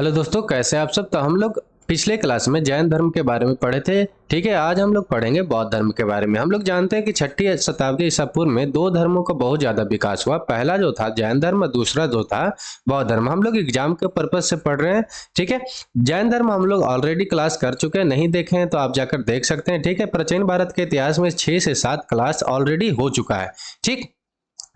Hello दोस्तों, कैसे हैं आप सब। तो हम लोग पिछले क्लास में जैन धर्म के बारे में पढ़े थे। ठीक है, आज हम लोग पढ़ेंगे बौद्ध धर्म के बारे में। हम लोग जानते हैं कि 6ठी शताब्दी ईसा पूर्व में दो धर्मों का बहुत ज्यादा विकास हुआ। पहला जो था जैन धर्म, दूसरा जो था बौद्ध धर्म। हम लोग एग्जाम के पर्पज से पढ़ रहे हैं। ठीक है, जैन धर्म हम लोग ऑलरेडी क्लास कर चुके हैं, नहीं देखे हैं तो आप जाकर देख सकते हैं। ठीक है, प्राचीन भारत के इतिहास में 6 से 7 क्लास ऑलरेडी हो चुका है। ठीक,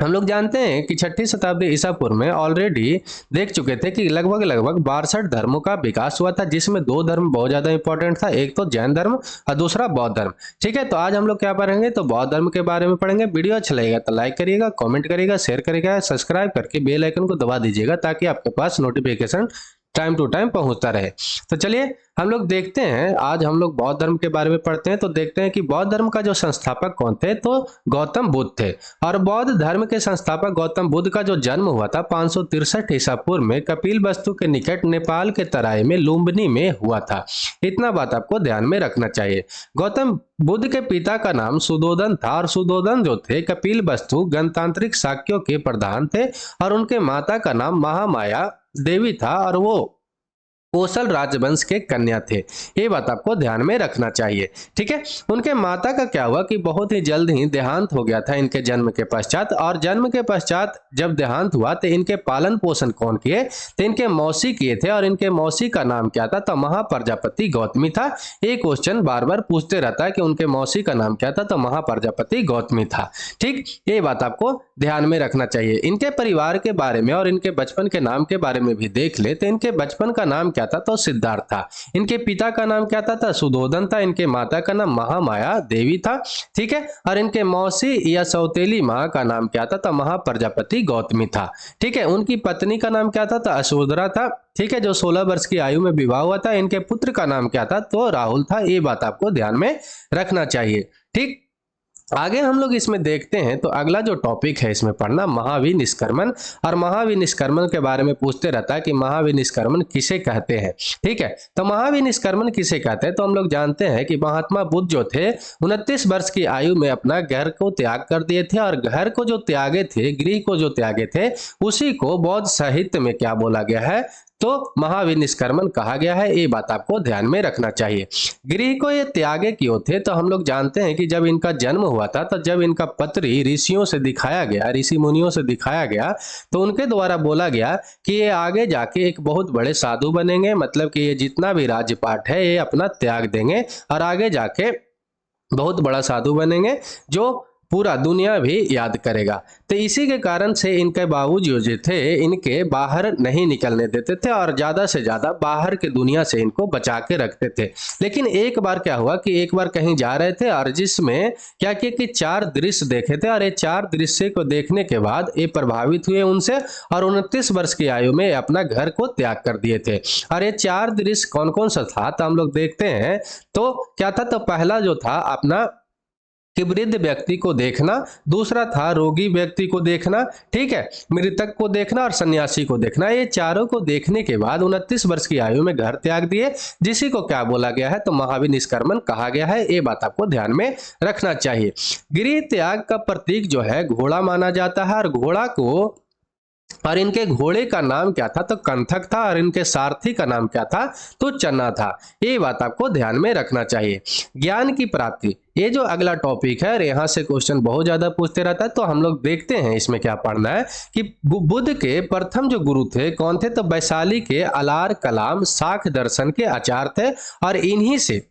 हम लोग जानते हैं कि 6ठी शताब्दी ईसा पूर्व में ऑलरेडी देख चुके थे कि लगभग 62 धर्मों का विकास हुआ था, जिसमें दो धर्म बहुत ज्यादा इंपॉर्टेंट था, एक तो जैन धर्म और दूसरा बौद्ध धर्म। ठीक है, तो आज हम लोग क्या पढ़ेंगे, तो बौद्ध धर्म के बारे में पढ़ेंगे। वीडियो अच्छा लगेगा तो लाइक करिएगा, कमेंट करिएगा, शेयर करिएगा, सब्सक्राइब करके बेल आइकन को दबा दीजिएगा ताकि आपके पास नोटिफिकेशन टाइम टू टाइम पहुंचता रहे। तो चलिए हम लोग देखते हैं, आज हम लोग बौद्ध धर्म के बारे में पढ़ते हैं। तो देखते हैं कि बौद्ध धर्म का जो संस्थापक कौन थे, तो गौतम बुद्ध थे। और बौद्ध धर्म के संस्थापक गौतम बुद्ध का जो जन्म हुआ था 563 ईसा पूर्व में कपिलवस्तु के निकट नेपाल के तराई में लुम्बिनी में हुआ था। इतना बात आपको ध्यान में रखना चाहिए। गौतम बुद्ध के पिता का नाम सुदोधन था और सुदोधन जो थे कपिलवस्तु गणतांत्रिक शाक्यों के प्रधान थे और उनके माता का नाम महामाया देवी था और वो कोसल राजवंश के कन्या थे। ये बात आपको ध्यान में रखना चाहिए। ठीक है, उनके माता का क्या हुआ कि बहुत ही जल्द ही देहांत हो गया था इनके जन्म के पश्चात। और जन्म के पश्चात जब देहांत हुआ तो इनके पालन पोषण कौन किए, तो इनके मौसी किए थे। और इनके मौसी का नाम क्या था, तो महाप्रजापति गौतमी था। ये क्वेश्चन बार बार पूछते रहता है कि उनके मौसी का नाम क्या था, तो महाप्रजापति गौतमी था। ठीक, ये बात आपको ध्यान में रखना चाहिए। इनके परिवार के बारे में और इनके बचपन के नाम के बारे में भी देख ले तो इनके बचपन का नाम क्या था, तो सिद्धार्थ था। इनके पिता का नाम क्या था, तो सुदोधन था। इनके माता का नाम महामाया देवी था। ठीक है, और इनके मौसी या सौतेली माँ का नाम क्या था, तो महाप्रजापति गौतमी था। ठीक है, उनकी पत्नी का नाम क्या था, तो यशोधरा था। ठीक है, जो 16 वर्ष की आयु में विवाह हुआ था। इनके पुत्र का नाम क्या था, तो राहुल था। ये बात आपको ध्यान में रखना चाहिए। ठीक, आगे हम लोग इसमें देखते हैं। तो अगला जो टॉपिक है इसमें पढ़ना महाविनिष्क्रमण। और महाविनिष्क्रमण के बारे में पूछते रहता है कि महाविनिष्क्रमण किसे कहते हैं। ठीक है, तो महाविनिष्क्रमण किसे कहते हैं, तो हम लोग जानते हैं कि महात्मा बुद्ध जो थे 29 वर्ष की आयु में अपना घर को त्याग कर दिए थे। और घर को जो त्यागे थे, गृह को जो त्यागे थे, उसी को बौद्ध साहित्य में क्या बोला गया है, तो महाविनिष्क्रमण कहा गया है। ये बात आपको ध्यान में रखना चाहिए। गृह को ये त्यागे क्यों थे, तो हम लोग जानते हैं कि जब इनका जन्म हुआ था तो जब इनका पत्र ऋषियों से दिखाया गया, ऋषि मुनियों से दिखाया गया, तो उनके द्वारा बोला गया कि ये आगे जाके एक बहुत बड़े साधु बनेंगे। मतलब कि ये जितना भी राजपाट है ये अपना त्याग देंगे और आगे जाके बहुत बड़ा साधु बनेंगे जो पूरा दुनिया भी याद करेगा। तो इसी के कारण से इनके बाबूजी जो थे इनके बाहर नहीं निकलने देते थे और ज्यादा से ज्यादा बाहर के दुनिया से इनको बचा के रखते थे। लेकिन एक बार क्या हुआ कि एक बार कहीं जा रहे थे और जिसमें क्या किया कि 4 दृश्य देखे थे। और ये 4 दृश्य को देखने के बाद ये प्रभावित हुए उनसे और 29 वर्ष की आयु में अपना घर को त्याग कर दिए थे। और ये 4 दृश्य कौन कौन सा था, तो हम लोग देखते हैं। तो क्या था, तो पहला जो था अपना कि वृद्ध व्यक्ति को देखना, दूसरा था रोगी व्यक्ति को देखना, ठीक है, मृतक को देखना और सन्यासी को देखना। ये चारों को देखने के बाद 29 वर्ष की आयु में घर त्याग दिए, जिसी को क्या बोला गया है, तो महाविनिष्क्रमण कहा गया है। ये बात आपको ध्यान में रखना चाहिए। गृह त्याग का प्रतीक जो है घोड़ा माना जाता है। और घोड़ा को और इनके घोड़े का नाम क्या था, तो कंथक था। और इनके सारथी का नाम क्या था, तो चन्ना था। ये बात आपको ध्यान में रखना चाहिए। ज्ञान की प्राप्ति, ये जो अगला टॉपिक है, यहाँ से क्वेश्चन बहुत ज्यादा पूछते रहता है। तो हम लोग देखते हैं इसमें क्या पढ़ना है कि बुद्ध के प्रथम जो गुरु थे कौन थे, तो वैशाली के अलार कलाम शाक्त दर्शन के आचार्य थे। और इन्हीं से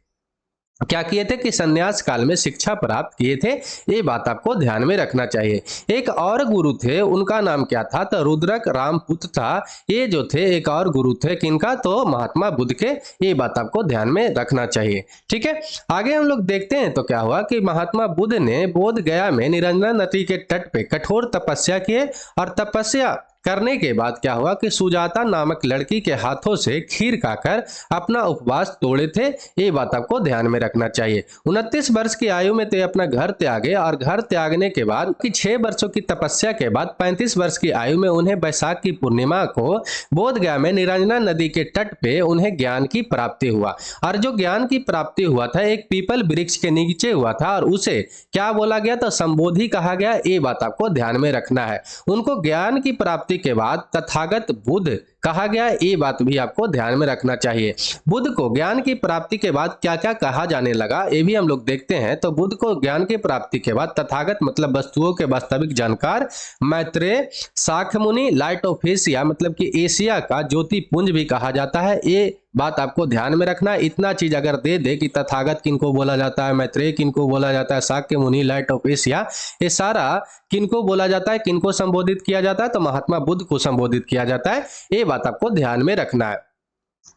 क्या किए थे कि संन्यास काल में शिक्षा प्राप्त किए थे। ये बात आपको ध्यान में रखना चाहिए। एक और गुरु थे, उनका नाम क्या था, तो रुद्रक रामपुत्र था। ये जो थे एक और गुरु थे किनका, तो महात्मा बुद्ध के। ये बात आपको ध्यान में रखना चाहिए। ठीक है, आगे हम लोग देखते हैं। तो क्या हुआ कि महात्मा बुद्ध ने बोध गया में निरंजना नदी के तट पे कठोर तपस्या किए। और तपस्या करने के बाद क्या हुआ कि सुजाता नामक लड़की के हाथों से खीर खाकर अपना उपवास तोड़े थे। ये बात आपको ध्यान में रखना चाहिए। 29 वर्ष की आयु में ते अपना घर त्यागे और घर त्यागने के बाद कि 6 वर्षों की तपस्या के बाद 35 वर्ष की आयु में उन्हें बैसाख की पूर्णिमा को बोधगया में निरंजना नदी के तट पे उन्हें ज्ञान की प्राप्ति हुआ। और जो ज्ञान की प्राप्ति हुआ था एक पीपल वृक्ष के नीचे हुआ था और उसे क्या बोला गया, तो संबोधि कहा गया। ये बात आपको ध्यान में रखना है। उनको ज्ञान की प्राप्ति के बाद तथागत बुद्ध कहा गया, ये बात भी आपको ध्यान में रखना चाहिए। बुद्ध को ज्ञान की प्राप्ति के बाद क्या क्या कहा जाने लगा, ये भी हम लोग देखते हैं। तो बुद्ध को ज्ञान की प्राप्ति के बाद तथागत मतलब वस्तुओं के वास्तविक जानकार, मैत्रेय, शाक्य मुनि, लाइट ऑफ एशिया मतलब कि एशिया का ज्योति पुंज भी कहा जाता है। ये बात आपको ध्यान में रखना है। इतना चीज अगर दे दे कि तथागत किनको बोला जाता है, मैत्रेय किनको बोला जाता है, शाक्य मुनि, लाइट ऑफ एशिया, ये सारा किनको बोला जाता है, किनको संबोधित किया जाता है, तो महात्मा बुद्ध को संबोधित किया जाता है। ये बात आपको ध्यान में रखना है।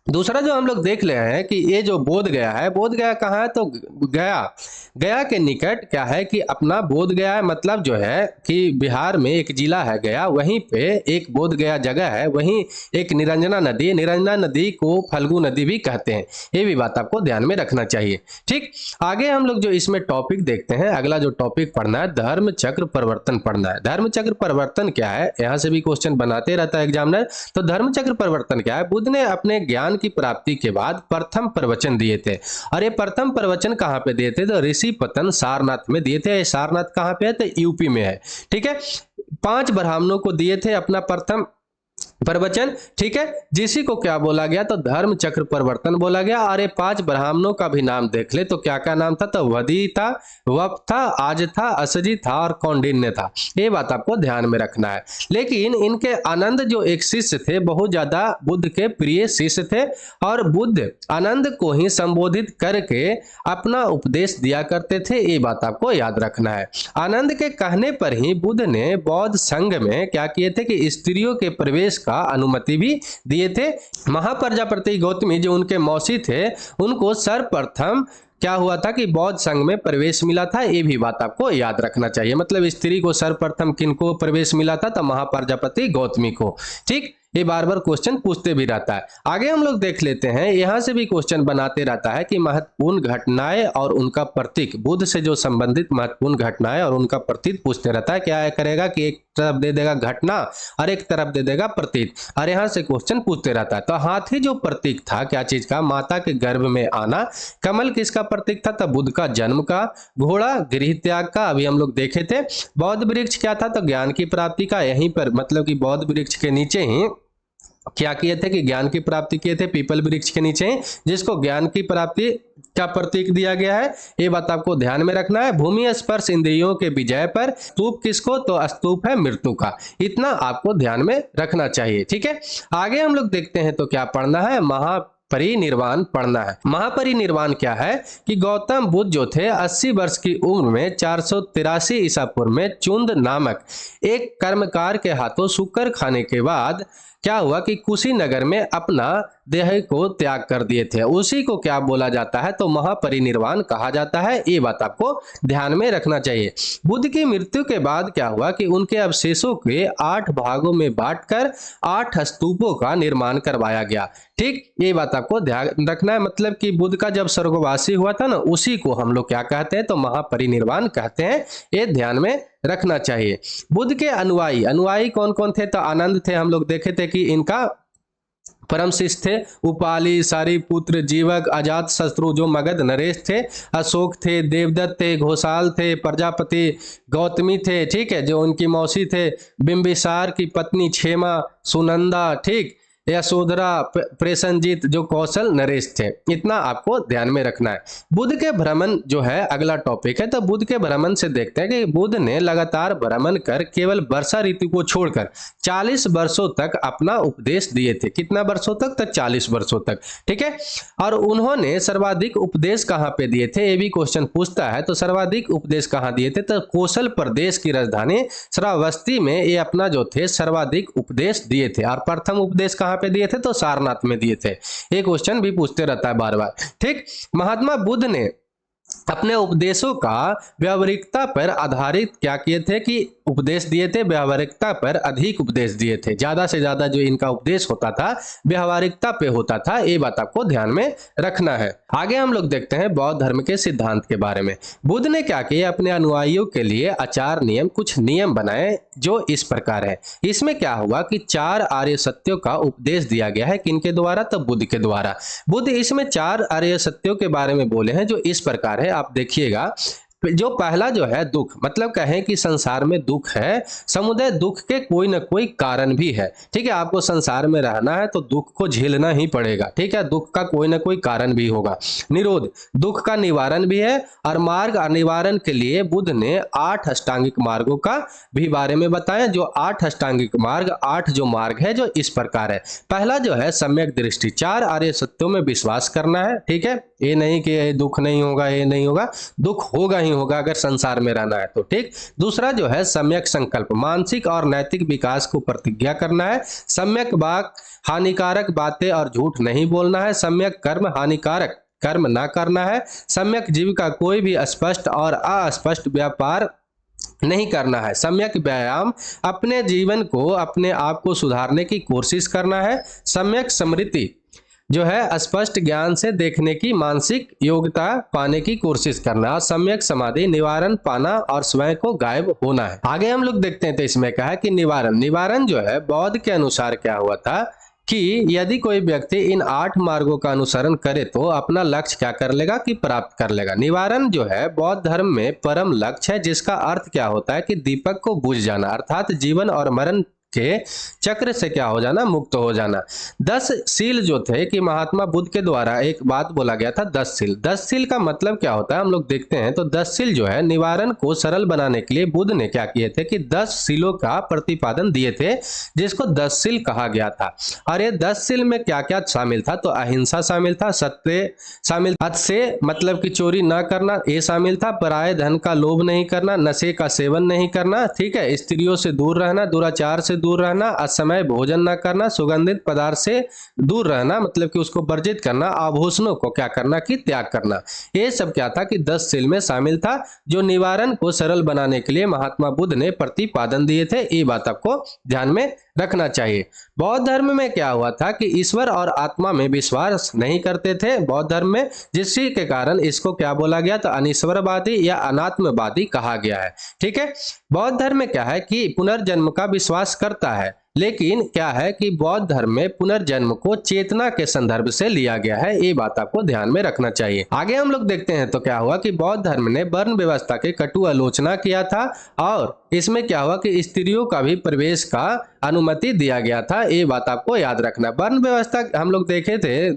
दूसरा जो हम लोग देख ले हैं कि ये जो बोध गया है, बोध गया कहाँ है, तो गया के निकट क्या है कि अपना बोध गया है, मतलब जो है कि बिहार में एक जिला है गया, वहीं पे एक बोध गया जगह है, वहीं एक निरंजना नदी को फल्गु नदी भी कहते हैं। ये भी बात आपको ध्यान में रखना चाहिए। ठीक, आगे हम लोग जो इसमें टॉपिक देखते हैं, अगला जो टॉपिक पढ़ना है धर्म चक्र परिवर्तन पढ़ना है। धर्म चक्र परिवर्तन क्या है, यहाँ से भी क्वेश्चन बनाते रहता है एग्जामिनर। तो धर्म चक्र परिवर्तन क्या है, बुद्ध ने अपने ज्ञान की प्राप्ति के बाद प्रथम प्रवचन दिए थे। और ये प्रथम प्रवचन कहां पे दिए थे, तो ऋषिपतन सारनाथ में दिए थे। सारनाथ कहां पे है, तो यूपी में है। ठीक है, 5 ब्राह्मणों को दिए थे अपना प्रथम प्रवचन। ठीक है, जिसी को क्या बोला गया, तो धर्म चक्र परिवर्तन बोला गया। और ये 5 ब्राह्मणों का भी नाम देख ले, तो क्या क्या नाम था, तो वदी था, वप था, आज था, असजी था और कौंडिन्य था। ये बात आपको ध्यान में रखना है। लेकिन इनके आनंद जो एक शिष्य थे, बहुत ज्यादा बुद्ध के प्रिय शिष्य थे, और बुद्ध आनंद को ही संबोधित करके अपना उपदेश दिया करते थे। ये बात आपको याद रखना है। आनंद के कहने पर ही बुद्ध ने बौद्ध संघ में क्या किए थे कि स्त्रियों के प्रवेश का अनुमति भी दिए थे। महाप्रजापति गौतमी जो उनके मौसी थे, उनको सर्वप्रथम क्या हुआ था कि बौद्ध संघ में प्रवेश मिला था। ये भी बात आपको याद रखना चाहिए। मतलब स्त्री को सर्वप्रथम किनको प्रवेश मिला था, तो महाप्रजापति गौतमी को। ठीक, ये बार बार क्वेश्चन पूछते भी रहता है। आगे हम लोग देख लेते हैं, यहां से भी क्वेश्चन बनाते रहता है कि महत्वपूर्ण घटनाएं और उनका प्रतीक, बुद्ध से जो संबंधित महत्वपूर्ण घटनाएं और उनका प्रतीक पूछते रहता है। क्या करेगा कि एक तरफ दे देगा घटना और एक तरफ दे देगा प्रतीक, और यहां से क्वेश्चन पूछते रहता है। तो हाथी जो प्रतीक था, क्या चीज का, माता के गर्भ में आना। कमल किसका प्रतीक था, तो बुद्ध का जन्म का। घोड़ा गृह त्याग का, अभी हम लोग देखे थे। बौद्ध वृक्ष क्या था, तो ज्ञान की प्राप्ति का। यहीं पर मतलब कि बौद्ध वृक्ष के नीचे ही क्या किए थे कि ज्ञान की प्राप्ति किए थे, पीपल वृक्ष के नीचे, जिसको ज्ञान की प्राप्ति का प्रतीक दिया गया है। ये बात आपको ध्यान में रखना है। भूमि स्पर्श इंद्रियों के विजय पर। स्तूप किसको, तो स्तूप है मृत्यु का। इतना आपको ध्यान में रखना चाहिए। ठीक है, आगे हम लोग देखते हैं तो क्या पढ़ना है, महापरिनिर्वाण पढ़ना है। महापरिनिर्वाण क्या है कि गौतम बुद्ध जो थे 80 वर्ष की उम्र में 483 ईसा पूर्व में चुंद नामक एक कर्मकार के हाथों शुक्र खाने के बाद क्या हुआ कि कुशीनगर में अपना देह को त्याग कर दिए थे। उसी को क्या बोला जाता है, तो महापरिनिर्वाण कहा जाता है। ये बात आपको ध्यान में रखना चाहिए। बुद्ध की मृत्यु के बाद क्या हुआ कि उनके अवशेषों के 8 भागों में बांटकर 8 स्तूपों का निर्माण करवाया गया। ठीक, ये बात आपको ध्यान रखना है। मतलब कि बुद्ध का जब स्वर्गवासी हुआ था ना, उसी को हम लोग क्या कहते हैं, तो महापरिनिर्वाण कहते हैं। ये ध्यान में रखना चाहिए। बुद्ध के अनुयायी कौन कौन थे, तो आनंद थे। हम लोग देखे थे कि इनका परम शिष्य थे। उपाली, सारिपुत्र, जीवक, अजात शत्रु जो मगध नरेश थे, अशोक थे, देवदत्त थे, घोषाल थे, प्रजापति गौतमी थे। ठीक है, जो उनकी मौसी थे, बिंबिसार की पत्नी क्षेमा, सुनंदा, ठीक, यशोधरा, प्रेषणजीत जो कौशल नरेश थे। इतना आपको ध्यान में रखना है। बुद्ध के भ्रमण जो है अगला टॉपिक है। तो बुद्ध के भ्रमण से देखते हैं कि बुद्ध ने लगातार भ्रमण कर केवल वर्षा ऋतु को छोड़कर 40 वर्षों तक अपना उपदेश दिए थे। कितना वर्षों तक, तो 40 वर्षों तक। ठीक है, और उन्होंने सर्वाधिक उपदेश कहाँ पे दिए थे, ये भी क्वेश्चन पूछता है। तो सर्वाधिक उपदेश कहाँ दिए थे, तो कौशल प्रदेश की राजधानी श्रावस्ती में ये अपना जो थे सर्वाधिक उपदेश दिए थे। और प्रथम उपदेश कहाँ पे दिए थे, तो सारनाथ में दिए थे। ये क्वेश्चन भी पूछते रहता है बार बार। ठीक, महात्मा बुद्ध ने अपने उपदेशों का व्यावहारिकता पर आधारित क्या किए थे कि उपदेश दिए थे, व्यावहारिकता पर अधिक उपदेश दिए थे। ज्यादा से ज्यादा जो इनका उपदेश होता था व्यावहारिकता पे होता था। ये बात आपको ध्यान में रखना है। आगे हम लोग देखते हैं बौद्ध धर्म के सिद्धांत के बारे में। बुद्ध ने क्या किया, अपने अनुयायियों के लिए आचार नियम, कुछ नियम बनाए जो इस प्रकार है। इसमें क्या हुआ कि 4 आर्य सत्यों का उपदेश दिया गया है। किनके द्वारा, तो बुद्ध के द्वारा। बुद्ध इसमें 4 आर्य सत्यों के बारे में बोले हैं जो इस प्रकार है, आप देखिएगा। जो पहला जो है दुख, मतलब कहें कि संसार में दुख है, समुदय दुख के कोई ना कोई कारण भी है। ठीक है, आपको संसार में रहना है तो दुख को झेलना ही पड़ेगा। ठीक है, दुख का कोई ना कोई कारण भी होगा। निरोध, दुख का निवारण भी है। और मार्ग निवारण के लिए बुद्ध ने 8 अष्टांगिक मार्गों का भी बारे में बताया। जो 8 अष्टांगिक मार्ग, 8 जो मार्ग है जो इस प्रकार है। पहला जो है सम्यक दृष्टि, 4 आर्य सत्यों में विश्वास करना है। ठीक है, ये नहीं कि ये दुख नहीं होगा, ये नहीं होगा, दुख होगा ही होगा अगर संसार में रहना है तो। ठीक, दूसरा जो है सम्यक संकल्प, मानसिक और नैतिक विकास को प्रतिज्ञा करना है। सम्यक वाक, हानिकारक बातें और झूठ नहीं बोलना है। सम्यक कर्म, हानिकारक कर्म ना करना है। सम्यक जीविका, कोई भी स्पष्ट और अस्पष्ट व्यापार नहीं करना है। सम्यक व्यायाम, अपने जीवन को, अपने आप को सुधारने की कोशिश करना है। सम्यक स्मृति जो है स्पष्ट ज्ञान से देखने की मानसिक योग्यता पाने की कोशिश करना। और सम्यक समाधि, निवारण पाना और स्वयं को गायब होना है। आगे हम लोग देखते हैं तो इसमें कहा है कि निवारण जो है बौद्ध के अनुसार क्या हुआ था कि यदि कोई व्यक्ति इन 8 मार्गों का अनुसरण करे तो अपना लक्ष्य क्या कर लेगा कि प्राप्त कर लेगा। निवारण जो है बौद्ध धर्म में परम लक्ष्य है, जिसका अर्थ क्या होता है कि दीपक को बुझ जाना, अर्थात जीवन और मरण के चक्र से क्या हो जाना, मुक्त हो जाना। 10 सील जो थे कि महात्मा बुद्ध के द्वारा एक बात बोला गया था, 10 सील। 10 सील का मतलब क्या होता है हम लोग देखते हैं तो 10 सील जो है निवारण को सरल बनाने के लिए बुद्ध ने क्या किए थे कि 10 सीलों का प्रतिपादन दिए थे, जिसको 10 सील कहा गया था। और ये 10 सील में क्या क्या शामिल था तो अहिंसा शामिल था, सत्य शामिल, से मतलब कि चोरी ना करना ये शामिल था, पराये धन का लोभ नहीं करना, नशे का सेवन नहीं करना, ठीक है, स्त्रियों से दूर रहना, दुराचार से दूर रहना, असमय भोजन न करना, सुगंधित पदार्थ से दूर रहना मतलब कि उसको वर्जित करना, आभूषणों को क्या करना कि त्याग करना। ये सब क्या था कि 10 सील में शामिल था, जो निवारण को सरल बनाने के लिए महात्मा बुद्ध ने प्रतिपादन दिए थे। ये बात आपको ध्यान में रखना चाहिए। बौद्ध धर्म में क्या हुआ था कि ईश्वर और आत्मा में विश्वास नहीं करते थे बौद्ध धर्म में, जिसके के कारण इसको क्या बोला गया तो अनीश्वरवादी या अनात्मवादी कहा गया है। ठीक है, बौद्ध धर्म में क्या है कि पुनर्जन्म का विश्वास करता है, लेकिन क्या है कि बौद्ध धर्म में पुनर्जन्म को चेतना के संदर्भ से लिया गया है। ये बात आपको ध्यान में रखना चाहिए। आगे हम लोग देखते हैं तो क्या हुआ कि बौद्ध धर्म ने वर्ण व्यवस्था के कटु आलोचना किया था, और इसमें क्या हुआ कि स्त्रियों का भी प्रवेश का अनुमति दिया गया था। ये बात आपको याद रखना। वर्ण व्यवस्था हम लोग देखे थे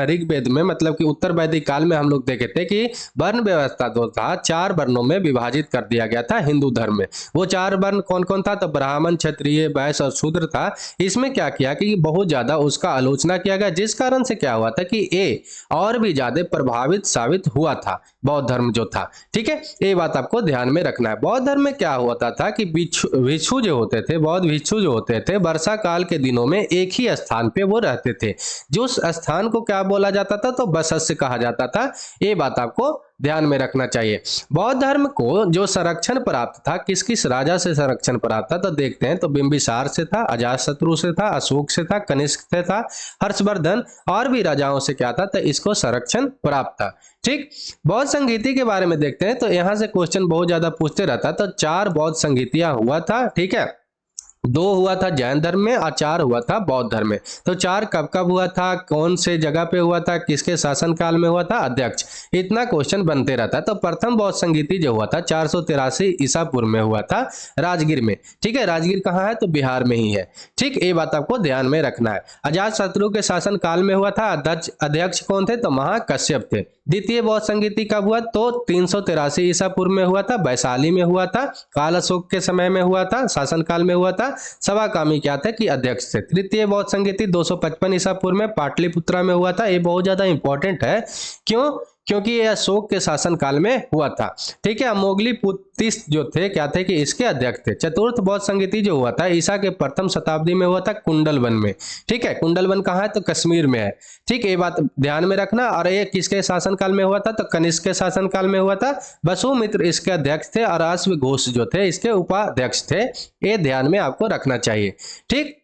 ऋग्वेद में, मतलब कि उत्तर वैदिक काल में हम लोग देखे थे कि वर्ण व्यवस्था जो था 4 वर्णों में विभाजित कर दिया गया था हिंदू धर्म में। वो 4 वर्ण कौन कौन था तो ब्राह्मण, क्षत्रिय, वैश्य और शूद्र था। इसमें क्या किया कि बहुत ज्यादा उसका आलोचना किया गया, जिस कारण से क्या हुआ था कि ये और भी ज्यादा प्रभावित साबित हुआ था बौद्ध धर्म जो था। ठीक है, ये बात आपको ध्यान में रखना है। बौद्ध धर्म में क्या होता था कि भिक्षु जो होते थे, बौद्ध भिक्षु जो होते थे, वर्षा काल के दिनों में एक ही स्थान पे वो रहते थे। जो स्थान को क्या बोला जाता था तो बसस्य कहा जाता था। ये बात आपको ध्यान में रखना चाहिए। बौद्ध धर्म को जो संरक्षण प्राप्त था, किस किस राजा से संरक्षण प्राप्त था तो देखते हैं तो बिंबिसार से था, अजातशत्रु से था, अशोक से था, कनिष्क से था, हर्षवर्धन और भी राजाओं से क्या था तो इसको संरक्षण प्राप्त था। ठीक, बौद्ध संगीति के बारे में देखते हैं तो यहां से क्वेश्चन बहुत ज्यादा पूछते रहता। तो 4 बौद्ध संगीतियां हुआ था। ठीक है, 2 हुआ था जैन धर्म में और 4 हुआ था बौद्ध धर्म में। तो 4 कब कब हुआ था, कौन से जगह पे हुआ था, किसके शासन काल में हुआ था, अध्यक्ष, इतना क्वेश्चन बनते रहता। तो प्रथम बौद्ध संगीति जो हुआ था 483 ईसा पूर्व में हुआ था राजगीर में। ठीक है, राजगीर कहाँ है तो बिहार में ही है। ठीक, ये बात आपको ध्यान में रखना है। अजातशत्रु के शासन काल में हुआ था। अध्यक्ष कौन थे तो महाकश्यप थे। द्वितीय बौद्ध संगीति कब हुआ तो 383 ईसा पूर्व में हुआ था, वैशाली में हुआ था, काल अशोक के समय में हुआ था, शासन काल में हुआ था। सवाकामी क्या थे कि अध्यक्ष थे। तृतीय बौद्ध संगीति 255 ईसा पूर्व में पाटलिपुत्रा में हुआ था। ये बहुत ज्यादा इंपॉर्टेंट है, क्यों, क्योंकि यह अशोक के शासन काल में हुआ था। ठीक है, मोगलीपुत्तिस जो थे क्या थे कि इसके अध्यक्ष थे। चतुर्थ बौद्ध संगीति जो हुआ था ईसा के प्रथम शताब्दी में हुआ था कुंडलवन में। ठीक है, कुंडलवन कहाँ है तो कश्मीर में है। ठीक, ये बात ध्यान में रखना। और ये किसके शासन काल में हुआ था तो कनिष्क के शासन काल में हुआ था। वसुमित्र इसके अध्यक्ष थे और अश्वघोष जो थे इसके उपाध्यक्ष थे। ये ध्यान में आपको रखना चाहिए। ठीक,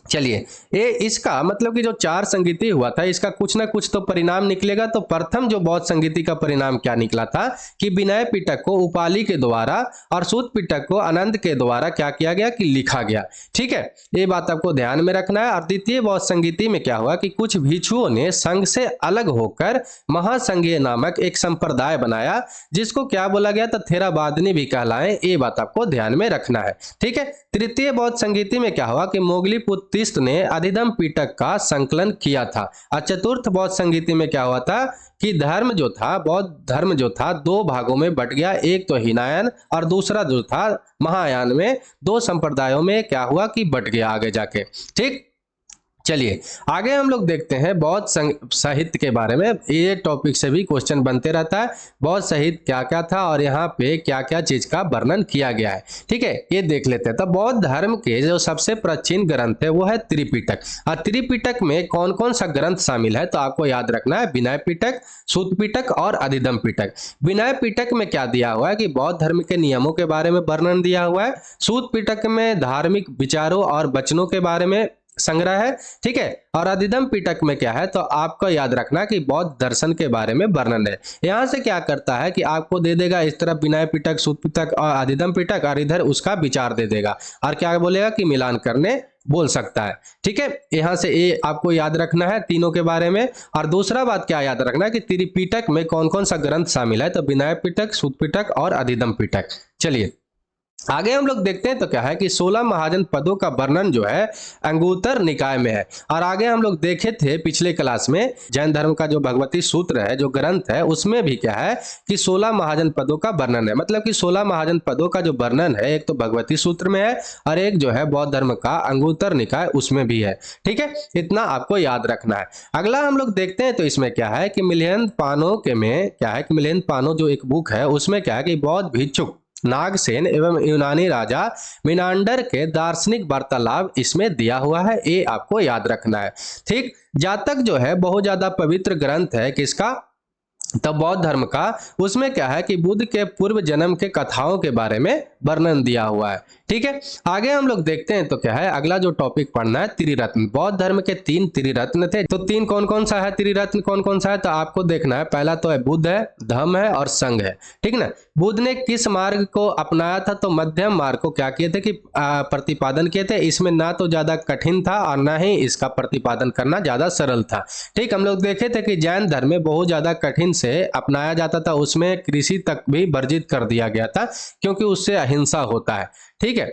चलिए, ये इसका मतलब कि जो चार संगीति हुआ था इसका कुछ ना कुछ तो परिणाम निकलेगा। तो प्रथम जो बौद्ध संगीति का परिणाम क्या निकला था कि विनय पिटक को उपाली के द्वारा और सूत पिटक को आनंद के द्वारा क्या किया गया कि लिखा गया। ठीक है, ये बात आपको ध्यान में रखना है। और द्वितीय बौद्ध संगीति में क्या हुआ कि कुछ भिक्षुओं ने संघ से अलग होकर महासंघीय नामक एक संप्रदाय बनाया, जिसको क्या बोला गया था, थेरावादनी भी कहलाए। ये बात आपको ध्यान में रखना है। ठीक है, तृतीय बौद्ध संगीति में क्या हुआ कि मोगली पुत्तिस्त ने अधिधम पिटक का संकलन किया था। और चतुर्थ बौद्ध संगीति में क्या हुआ था कि धर्म जो था, बौद्ध धर्म जो था, दो भागों में बट गया। एक तो हीनायन और दूसरा जो था महायान में, दो संप्रदायों में क्या हुआ कि बट गया आगे जाके। ठीक, चलिए आगे हम लोग देखते हैं बौद्ध साहित्य के बारे में। ये टॉपिक से भी क्वेश्चन बनते रहता है, बौद्ध साहित्य क्या क्या था और यहाँ पे क्या क्या चीज का वर्णन किया गया है। ठीक है, ये देख लेते हैं। तो बौद्ध धर्म के जो सबसे प्राचीन ग्रंथ है वो है त्रिपिटक। और त्रिपिटक में कौन कौन सा ग्रंथ शामिल है तो आपको याद रखना है, विनय पिटक, सूत पिटक और अधिधम पिटक। विनय पिटक में क्या दिया हुआ है कि बौद्ध धर्म के नियमों के बारे में वर्णन दिया हुआ है। सूत पिटक में धार्मिक विचारों और वचनों के बारे में संग्रह है। ठीक है, और अधिधम पिटक में क्या है तो आपको याद रखना कि बौद्ध दर्शन के बारे में वर्णन है। यहां से क्या करता है कि आपको दे देगा इस तरफ विनय पिटक, सूत पिटक और अधिधम पिटक, और इधर उसका विचार दे देगा और क्या बोलेगा कि मिलान करने बोल सकता है। ठीक है, यहां से ये आपको याद रखना है तीनों के बारे में। और दूसरा बात क्या याद रखना है कि त्रिपिटक में कौन कौन सा ग्रंथ शामिल है तो विनय पिटक, सूत पिटक और अधिधम पिटक। चलिए आगे हम लोग देखते हैं तो क्या है कि 16 महाजन पदों का वर्णन जो है अंगुत्तर निकाय में है। और आगे हम लोग देखे थे पिछले क्लास में जैन धर्म का जो भगवती सूत्र है, जो ग्रंथ है, उसमें भी क्या है कि 16 महाजन पदों का वर्णन है। मतलब कि 16 महाजन पदों का जो वर्णन है एक तो भगवती सूत्र में है और एक जो है बौद्ध धर्म का अंगुत्तर निकाय उसमें भी है। ठीक है, इतना आपको याद रखना है। अगला हम लोग देखते हैं तो इसमें क्या है कि मिलिंद पानो के में क्या है कि मिलिंद पानो जो एक बुक है उसमें क्या है कि बौद्ध भिक्षुक नागसेन एवं यूनानी राजा मिनांडर के दार्शनिक वार्तालाप इसमें दिया हुआ है। ये आपको याद रखना है। ठीक, जातक जो है बहुत ज्यादा पवित्र ग्रंथ है किसका तो बौद्ध धर्म का। उसमें क्या है कि बुद्ध के पूर्व जन्म के कथाओं के बारे में वर्णन दिया हुआ है। ठीक है, आगे हम लोग देखते हैं तो क्या है अगला जो टॉपिक पढ़ना है त्रिरत्न। बौद्ध धर्म के 3 त्रिरत्न थे। तो 3 कौन कौन सा है, त्रिरत्न कौन कौन सा है तो आपको देखना है। पहला तो है बुद्ध है, धम्म है और संघ है। ठीक ना, बुद्ध ने किस मार्ग को अपनाया था तो मध्यम मार्ग को क्या किए थे कि प्रतिपादन किए थे। इसमें ना तो ज्यादा कठिन था और ना ही इसका प्रतिपादन करना ज्यादा सरल था। ठीक, हम लोग देखे थे कि जैन धर्म में बहुत ज्यादा कठिन से अपनाया जाता था, उसमें कृषि तक भी वर्जित कर दिया गया था क्योंकि उससे अहिंसा होता है। ठीक है,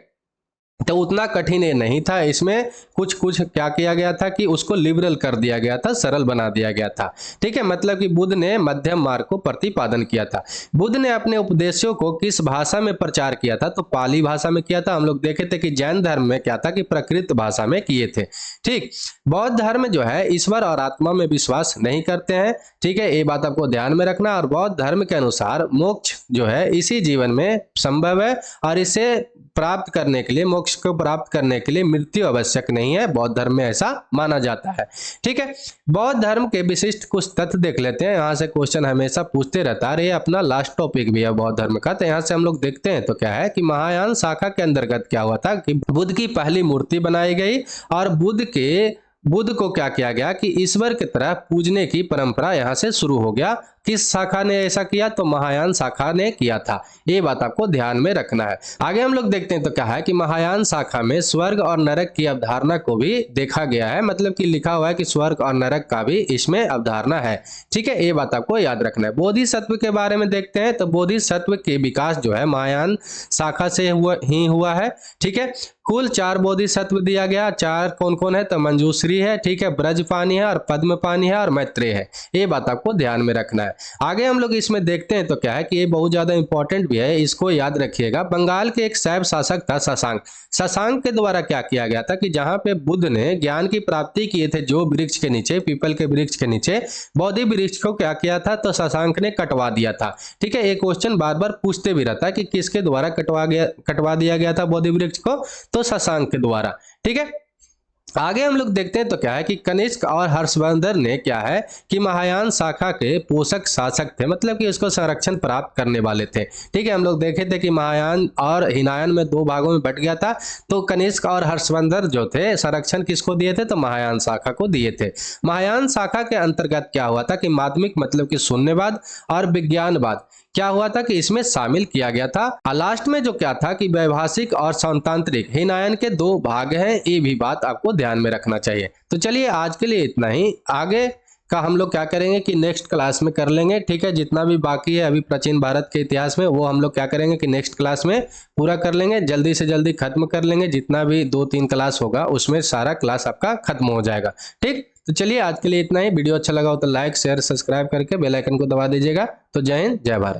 तो उतना कठिन ये नहीं था। इसमें कुछ कुछ क्या किया गया था कि उसको लिबरल कर दिया गया था, सरल बना दिया गया था। ठीक है, मतलब कि बुद्ध ने मध्यम मार्ग को प्रतिपादन किया था। बुद्ध ने अपने उपदेशों को किस भाषा में प्रचार किया था तो पाली भाषा में किया था। हम लोग देखे थे कि जैन धर्म में क्या था कि प्राकृत भाषा में किए थे। ठीक, बौद्ध धर्म जो है ईश्वर और आत्मा में विश्वास नहीं करते हैं। ठीक है, ये बात आपको ध्यान में रखना। और बौद्ध धर्म के अनुसार मोक्ष जो है इसी जीवन में संभव है और इसे प्राप्त करने के लिए, मोक्ष को प्राप्त करने के लिए मृत्यु आवश्यक नहीं है। बौद्ध धर्म में ऐसा माना जाता है। ठीक है, बौद्ध धर्म के विशिष्ट कुछ तथ्य देख लेते हैं। यहाँ से क्वेश्चन हमेशा पूछते रहता है। ये अपना लास्ट टॉपिक भी है बौद्ध धर्म का। तो यहाँ से हम लोग देखते हैं तो क्या है कि महायान शाखा के अंतर्गत क्या हुआ था कि बुद्ध की पहली मूर्ति बनाई गई और बुद्ध को क्या किया गया कि ईश्वर की तरह पूजने की परंपरा यहाँ से शुरू हो गया। किस शाखा ने ऐसा किया तो महायान शाखा ने किया था। ये बात आपको ध्यान में रखना है। आगे हम लोग देखते हैं तो क्या है कि महायान शाखा में स्वर्ग और नरक की अवधारणा को भी देखा गया है। मतलब कि लिखा हुआ है कि स्वर्ग और नरक का भी इसमें अवधारणा है। ठीक है, ये बात आपको याद रखना है। बोधिसत्व के बारे में देखते हैं तो बोधिसत्व के विकास जो है महायान शाखा से हुआ है। ठीक है, कुल 4 बोधिसत्व दिया गया। 4 कौन कौन है तो मंजूश्री है, ठीक है, ब्रजपानी है और पद्मपानी है और मैत्रेय है। ये बात आपको ध्यान में रखना है। आगे हम लोग इसमें देखते हैं तो क्या है कि ये बहुत ज्यादा इंपॉर्टेंट भी है, इसको याद रखिएगा। बंगाल के एक शैव शासक था शशांक। शशांक के द्वारा क्या किया गया था कि जहां पे बुद्ध ने ज्ञान की प्राप्ति किए थे, जो वृक्ष के नीचे, पीपल के वृक्ष के नीचे, बोधि वृक्ष को क्या किया था तो शशांक ने कटवा दिया था। ठीक है, ये क्वेश्चन बार बार पूछते भी रहता है कि किसके द्वारा कटवा दिया गया था बोधि वृक्ष को तो शशांक के द्वारा। ठीक है, आगे हम लोग देखते हैं तो क्या है कि कनिष्क और हर्षवर्धन ने क्या है कि महायान शाखा के पोषक शासक थे, मतलब कि उसको संरक्षण प्राप्त करने वाले थे। ठीक है, हम लोग देखे थे कि महायान और हिनायन में दो भागों में बट गया था। तो कनिष्क और हर्षवर्धन जो थे संरक्षण किसको दिए थे, तो महायान शाखा को दिए थे। महायान शाखा के अंतर्गत क्या हुआ था कि माध्यमिक मतलब कि शून्यवाद और विज्ञानवाद क्या हुआ था कि इसमें शामिल किया गया था। और लास्ट में जो क्या था कि वैभाषिक और सौंतांत्रिक हिनायन के दो भाग हैं, ये भी बात आपको ध्यान में रखना चाहिए। तो चलिए आज के लिए इतना ही, आगे का हम लोग क्या करेंगे कि नेक्स्ट क्लास में कर लेंगे। ठीक है, जितना भी बाकी है अभी प्राचीन भारत के इतिहास में वो हम लोग क्या करेंगे कि नेक्स्ट क्लास में पूरा कर लेंगे, जल्दी से जल्दी खत्म कर लेंगे। जितना भी 2-3 क्लास होगा उसमें सारा क्लास आपका खत्म हो जाएगा। ठीक, तो चलिए आज के लिए इतना ही। वीडियो अच्छा लगा हो तो लाइक शेयर सब्सक्राइब करके बेल आइकन को दबा दीजिएगा। तो जय हिंद, जय भारत।